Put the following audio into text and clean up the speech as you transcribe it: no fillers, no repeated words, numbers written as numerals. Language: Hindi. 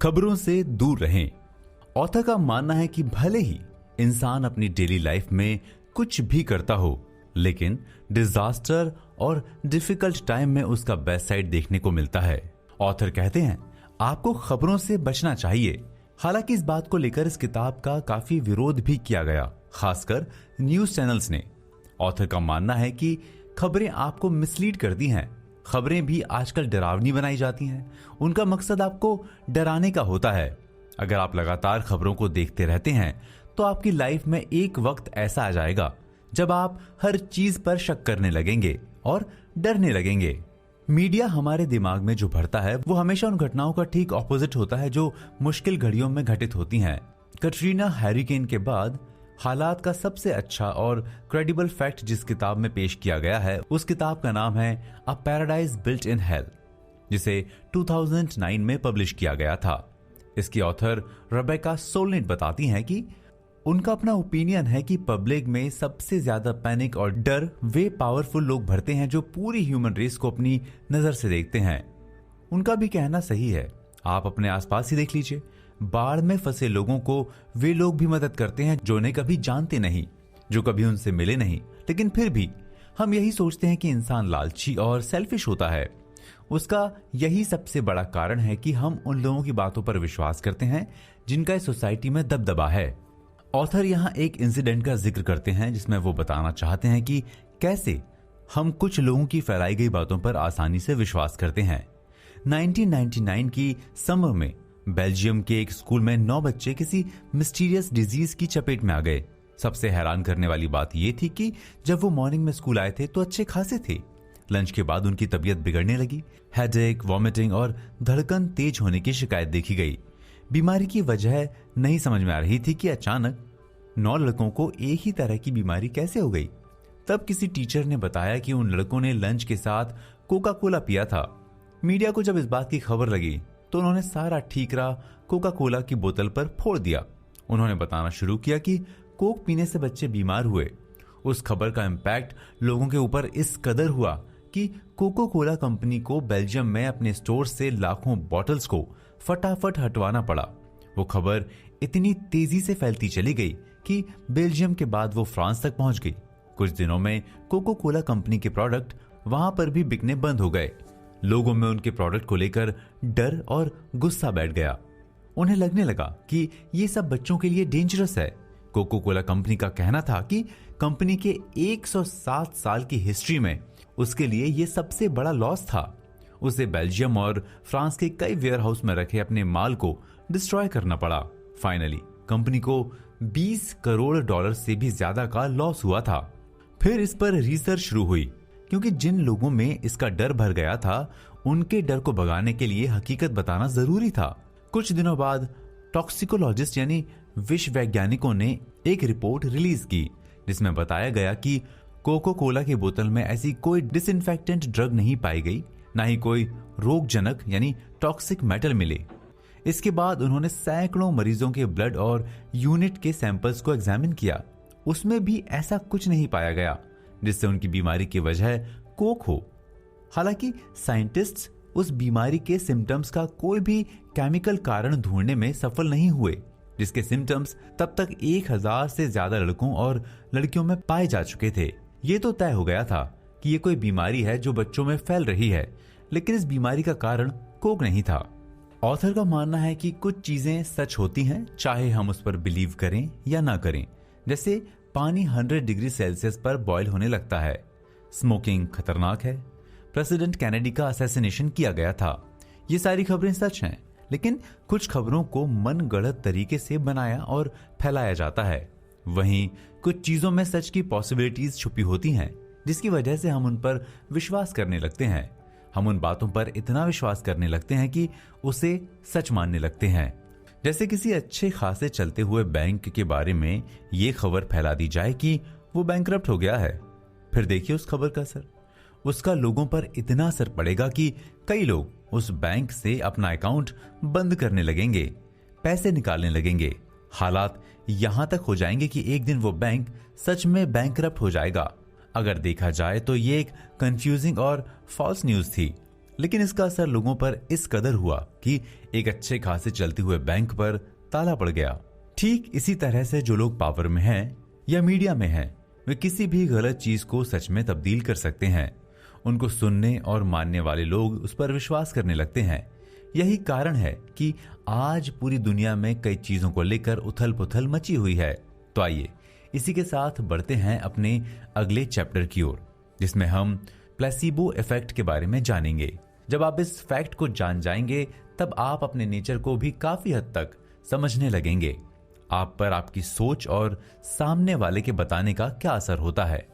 खबरों से दूर रहें। ऑथर का मानना है कि भले ही इंसान अपनी डेली लाइफ में कुछ भी करता हो, लेकिन डिजास्टर और डिफिकल्ट टाइम में उसका बेस्ट साइड देखने को मिलता है। ऑथर कहते हैं आपको खबरों से बचना चाहिए। हालांकि इस बात को लेकर इस किताब का काफी विरोध भी किया गया, खासकर न्यूज चैनल्स ने। ऑथर का मानना है कि खबरें आपको मिसलीड करती हैं। खबरें भी आजकल डरावनी बनाई जाती हैं। उनका मकसद आपको डराने का होता है। अगर आप लगातार खबरों को देखते रहते हैं तो आपकी लाइफ में एक वक्त ऐसा आ जाएगा जब आप हर चीज पर शक करने लगेंगे और डरने लगेंगे। मीडिया हमारे दिमाग में जो भरता है वो हमेशा उन घटनाओं का ठीक ऑपोजिट होता है जो मुश्किल घड़ियों में घटित होती हैं। कटरीना हैरिकेन के बाद हालात का सबसे अच्छा और क्रेडिबल फैक्ट जिस किताब में पेश किया गया है, उस किताब का नाम है a paradise built in hell, जिसे 2009 में पब्लिश किया गया था। इसकी ऑथर रेबेका सोलनिट बताती हैं कि उनका अपना ओपिनियन है कि पब्लिक में सबसे ज्यादा पैनिक और डर वे पावरफुल लोग भरते हैं जो पूरी ह्यूमन रेस को अपनी नजर से देखते हैं। उनका भी कहना सही है। आप अपने आसपास ही देख लीजिए, बाढ़ में फंसे लोगों को वे लोग भी मदद करते हैं जो उन्हें कभी जानते नहीं, जो कभी उनसे मिले नहीं, लेकिन फिर भी हम यही सोचते हैं कि इंसान लालची और सेल्फिश होता है। उसका यही सबसे बड़ा कारण है कि हम उन लोगों की बातों पर विश्वास करते हैं जिनका इस सोसाइटी में दबदबा है। ऑथर यहाँ एक इंसिडेंट का जिक्र करते हैं जिसमें वो बताना चाहते हैं कि कैसे हम कुछ लोगों की फैलाई गई बातों पर आसानी से विश्वास करते हैं। 1999 की समर में बेल्जियम के एक स्कूल में 9 बच्चे किसी मिस्टीरियस डिजीज की चपेट में आ गए। सबसे हैरान करने वाली बात यह थी कि जब वो मॉर्निंग में स्कूल आए थे तो अच्छे खासे थे। लंच के बाद उनकी तबीयत बिगड़ने लगी। हेडेक, वॉमिटिंग और धड़कन तेज होने की शिकायत देखी गई। बीमारी की वजह नहीं समझ में आ रही थी कि अचानक 9 लड़कों को एक ही तरह की बीमारी कैसे हो गई। तब किसी टीचर ने बताया कि उन लड़कों ने लंच के साथ कोका कोला पिया था। मीडिया को जब इस बात की खबर लगी तो उन्होंने सारा ठीकरा कोका कोला की बोतल पर फोड़ दिया। उन्होंने बताना शुरू किया कि कोक पीने से बच्चे बीमार हुए। उस खबर का इम्पैक्ट लोगों के ऊपर इस कदर हुआ कि कोका कोला कंपनी को बेल्जियम में अपने स्टोर से लाखों बॉटल्स को फटाफट हटवाना पड़ा। वो खबर इतनी तेजी से फैलती चली गई कि बेल्जियम के बाद वो फ्रांस तक पहुंच गई। कुछ दिनों में कोका कोला कंपनी के प्रोडक्ट वहां पर भी बिकने बंद हो गए। लोगों में उनके प्रोडक्ट को लेकर डर और गुस्सा बैठ गया। उन्हें लगने लगा कि ये सब बच्चों के लिए डेंजरस है। कोका कोला कंपनी का कहना था कि कंपनी के 107 साल की हिस्ट्री में उसके लिए ये सबसे बड़ा लॉस था। उसे बेल्जियम और फ्रांस के कई वेयरहाउस में रखे अपने माल को डिस्ट्रॉय करना पड़ा। फाइनली कंपनी को $20 करोड़ से भी ज्यादा का लॉस हुआ था। फिर इस पर रिसर्च शुरू हुई क्योंकि जिन लोगों में इसका डर भर गया था उनके डर को भगाने के लिए हकीकत बताना जरूरी था। कुछ दिनों बाद टॉक्सिकोलॉजिस्ट यानी विष वैज्ञानिकों ने एक रिपोर्ट रिलीज की जिसमें बताया गया कि कोका कोला की बोतल में ऐसी कोई डिसइंफेक्टेंट ड्रग नहीं पाई गई, ना ही कोई रोगजनक यानी टॉक्सिक मेटल मिले। इसके बाद उन्होंने सैकड़ों मरीजों के ब्लड और यूनिट के सैंपल्स को एग्जामिन किया। उसमें भी ऐसा कुछ नहीं पाया गया जिससे उनकी बीमारी की वजह कोक हो। हालांकि साइंटिस्ट्स उस बीमारी के सिम्टम्स का कोई भी केमिकल कारण ढूंढने में सफल नहीं हुए जिसके सिम्टम्स तब तक 1000 से ज्यादा लड़कों और लड़कियों में पाए जा चुके थे। ये तो तय हो गया था कि ये कोई बीमारी है जो बच्चों में फैल रही है, लेकिन इस बीमारी का कारण कोक नहीं था। ऑथर का मानना है कि कुछ चीजें सच होती हैं चाहे हम उस पर बिलीव करें या ना करें। जैसे पानी 100 डिग्री सेल्सियस पर बॉयल होने लगता है, स्मोकिंग खतरनाक है, प्रेसिडेंट कैनेडी का असैसिनेशन किया गया था। ये सारी खबरें सच हैं, लेकिन कुछ खबरों को मनगढ़ंत तरीके से बनाया और फैलाया जाता है। वहीं कुछ चीजों में सच की पॉसिबिलिटीज छुपी होती हैं जिसकी वजह से हम उन पर विश्वास करने लगते हैं। हम उन बातों पर इतना विश्वास करने लगते हैं कि उसे सच मानने लगते हैं। जैसे किसी अच्छे खासे चलते हुए बैंक के बारे में ये खबर फैला दी जाए कि वो बैंकरप्ट हो गया है। फिर देखिए उस खबर का असर। उसका लोगों पर इतना असर पड़ेगा कि कई लोग उस बैंक से अपना अकाउंट बंद करने लगेंगे, पैसे निकालने लगेंगे। हालात यहां तक हो जाएंगे कि एक दिन वो बैंक सच में बैंकरप्ट हो जाएगा। अगर देखा जाए तो ये एक कंफ्यूजिंग और फॉल्स न्यूज थी, लेकिन इसका असर लोगों पर इस कदर हुआ कि एक अच्छे खासे चलते हुए बैंक पर ताला पड़ गया। ठीक इसी तरह से जो लोग पावर में हैं या मीडिया में हैं, वे किसी भी गलत चीज को सच में तब्दील कर सकते हैं। उनको सुनने और मानने वाले लोग उस पर विश्वास करने लगते हैं। यही कारण है कि आज पूरी दुनिया में कई चीजों को लेकर उथल पुथल मची हुई है। तो आइए इसी के साथ बढ़ते हैं अपने अगले चैप्टर की ओर, जिसमें हम प्लेसिबो इफेक्ट के बारे में जानेंगे। जब आप इस फैक्ट को जान जाएंगे तब आप अपने नेचर को भी काफी हद तक समझने लगेंगे। आप पर आपकी सोच और सामने वाले के बताने का क्या असर होता है।